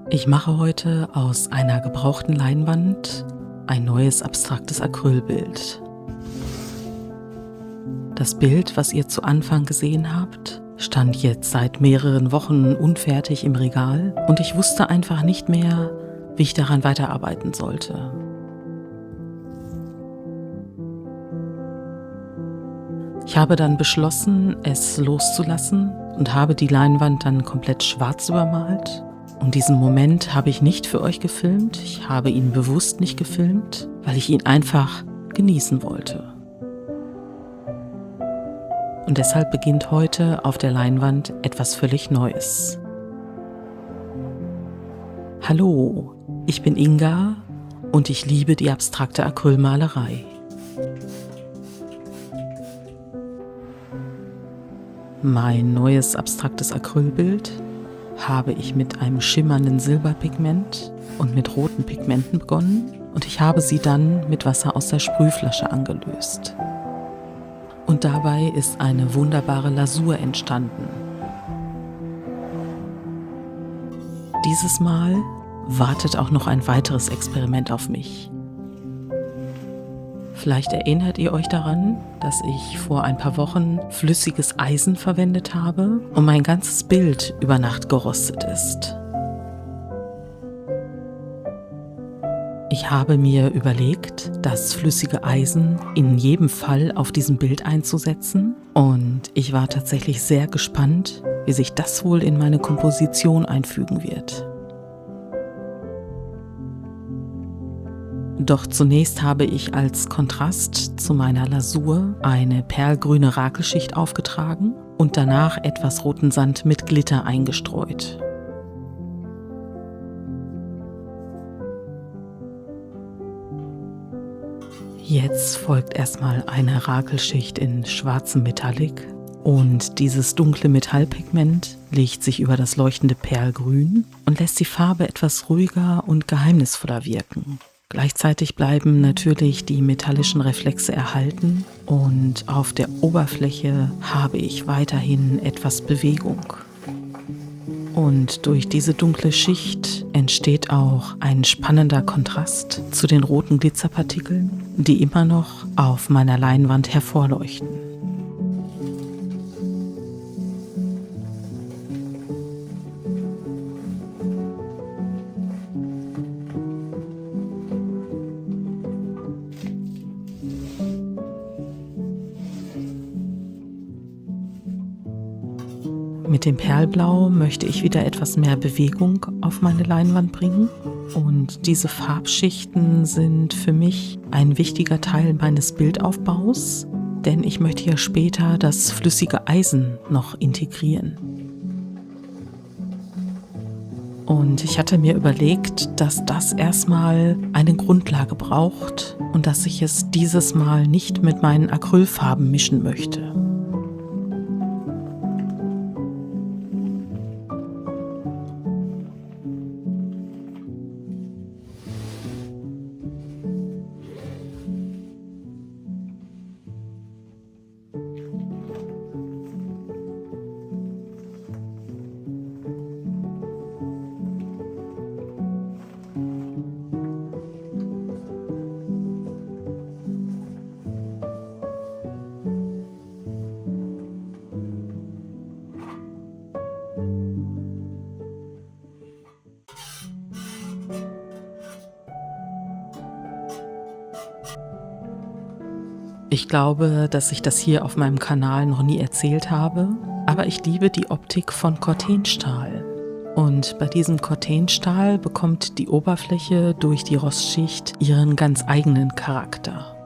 Ich mache heute aus einer gebrauchten Leinwand ein neues abstraktes Acrylbild. Das Bild, was ihr zu Anfang gesehen habt, stand jetzt seit mehreren Wochen unfertig im Regal und ich wusste einfach nicht mehr, wie ich daran weiterarbeiten sollte. Ich habe dann beschlossen, es loszulassen und habe die Leinwand dann komplett schwarz übermalt. Und diesen Moment habe ich nicht für euch gefilmt. Ich habe ihn bewusst nicht gefilmt, weil ich ihn einfach genießen wollte. Und deshalb beginnt heute auf der Leinwand etwas völlig Neues. Hallo, ich bin Inga und ich liebe die abstrakte Acrylmalerei. Mein neues abstraktes Acrylbild habe ich mit einem schimmernden Silberpigment und mit roten Pigmenten begonnen und ich habe sie dann mit Wasser aus der Sprühflasche angelöst. Und dabei ist eine wunderbare Lasur entstanden. Dieses Mal wartet auch noch ein weiteres Experiment auf mich. Vielleicht erinnert ihr euch daran, dass ich vor ein paar Wochen flüssiges Eisen verwendet habe und mein ganzes Bild über Nacht gerostet ist. Ich habe mir überlegt, das flüssige Eisen in jedem Fall auf diesem Bild einzusetzen und ich war tatsächlich sehr gespannt, wie sich das wohl in meine Komposition einfügen wird. Doch zunächst habe ich als Kontrast zu meiner Lasur eine perlgrüne Rakelschicht aufgetragen und danach etwas roten Sand mit Glitter eingestreut. Jetzt folgt erstmal eine Rakelschicht in schwarzem Metallic und dieses dunkle Metallpigment legt sich über das leuchtende Perlgrün und lässt die Farbe etwas ruhiger und geheimnisvoller wirken. Gleichzeitig bleiben natürlich die metallischen Reflexe erhalten und auf der Oberfläche habe ich weiterhin etwas Bewegung. Und durch diese dunkle Schicht entsteht auch ein spannender Kontrast zu den roten Glitzerpartikeln, die immer noch auf meiner Leinwand hervorleuchten. Mit dem Perlblau möchte ich wieder etwas mehr Bewegung auf meine Leinwand bringen. Und diese Farbschichten sind für mich ein wichtiger Teil meines Bildaufbaus, denn ich möchte ja später das flüssige Eisen noch integrieren. Und ich hatte mir überlegt, dass das erstmal eine Grundlage braucht und dass ich es dieses Mal nicht mit meinen Acrylfarben mischen möchte. Ich glaube, dass ich das hier auf meinem Kanal noch nie erzählt habe, aber ich liebe die Optik von Cortenstahl. Und bei diesem Cortenstahl bekommt die Oberfläche durch die Rostschicht ihren ganz eigenen Charakter.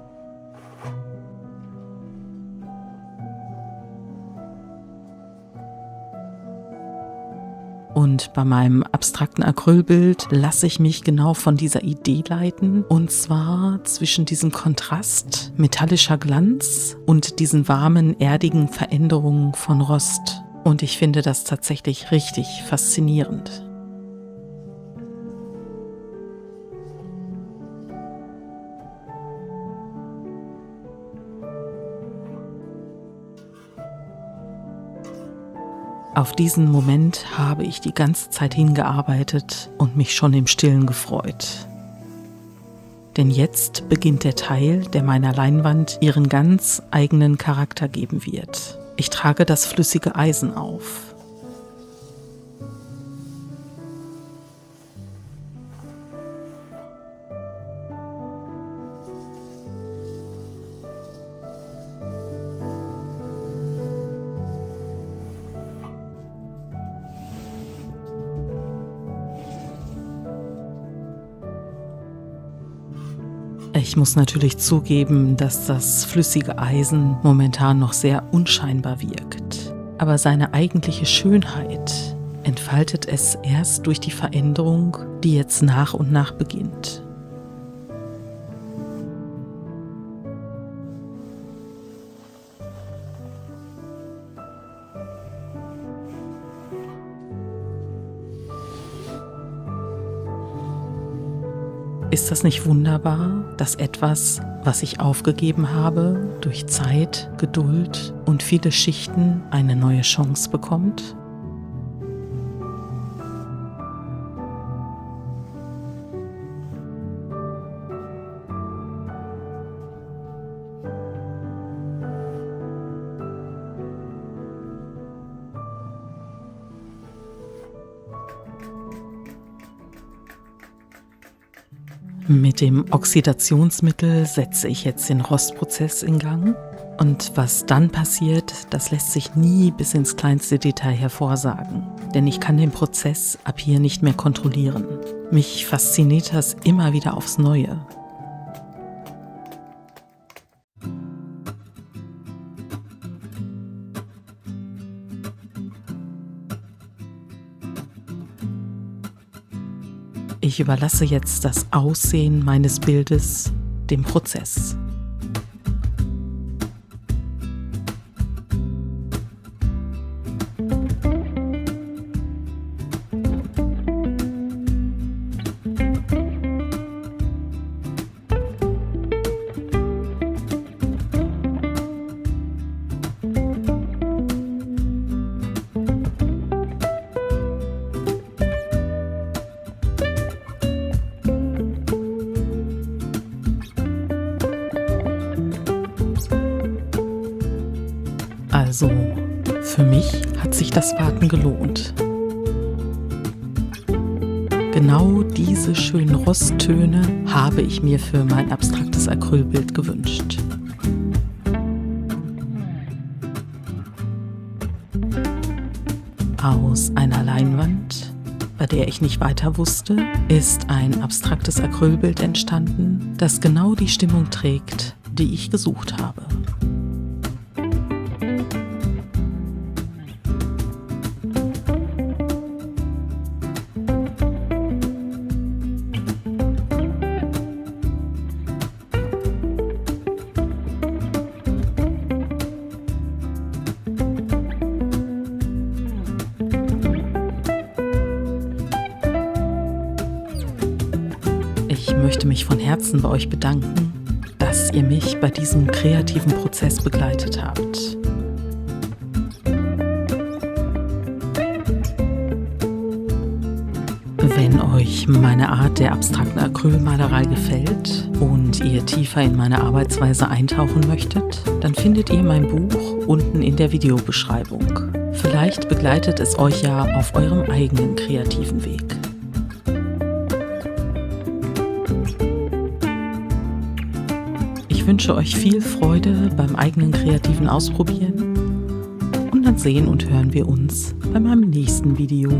Und bei meinem abstrakten Acrylbild lasse ich mich genau von dieser Idee leiten, und zwar zwischen diesem Kontrast metallischer Glanz und diesen warmen, erdigen Veränderungen von Rost. Und ich finde das tatsächlich richtig faszinierend. Auf diesen Moment habe ich die ganze Zeit hingearbeitet und mich schon im Stillen gefreut. Denn jetzt beginnt der Teil, der meiner Leinwand ihren ganz eigenen Charakter geben wird. Ich trage das flüssige Eisen auf. Ich muss natürlich zugeben, dass das flüssige Eisen momentan noch sehr unscheinbar wirkt. Aber seine eigentliche Schönheit entfaltet es erst durch die Veränderung, die jetzt nach und nach beginnt. Ist das nicht wunderbar, dass etwas, was ich aufgegeben habe, durch Zeit, Geduld und viele Schichten eine neue Chance bekommt? Mit dem Oxidationsmittel setze ich jetzt den Rostprozess in Gang. Und was dann passiert, das lässt sich nie bis ins kleinste Detail hervorsagen. Denn ich kann den Prozess ab hier nicht mehr kontrollieren. Mich fasziniert das immer wieder aufs Neue. Ich überlasse jetzt das Aussehen meines Bildes dem Prozess. Also, für mich hat sich das Warten gelohnt. Genau diese schönen Rosttöne habe ich mir für mein abstraktes Acrylbild gewünscht. Aus einer Leinwand, bei der ich nicht weiter wusste, ist ein abstraktes Acrylbild entstanden, das genau die Stimmung trägt, die ich gesucht habe. Ich möchte mich von Herzen bei euch bedanken, dass ihr mich bei diesem kreativen Prozess begleitet habt. Wenn euch meine Art der abstrakten Acrylmalerei gefällt und ihr tiefer in meine Arbeitsweise eintauchen möchtet, dann findet ihr mein Buch unten in der Videobeschreibung. Vielleicht begleitet es euch ja auf eurem eigenen kreativen Weg. Ich wünsche euch viel Freude beim eigenen kreativen Ausprobieren und dann sehen und hören wir uns bei meinem nächsten Video.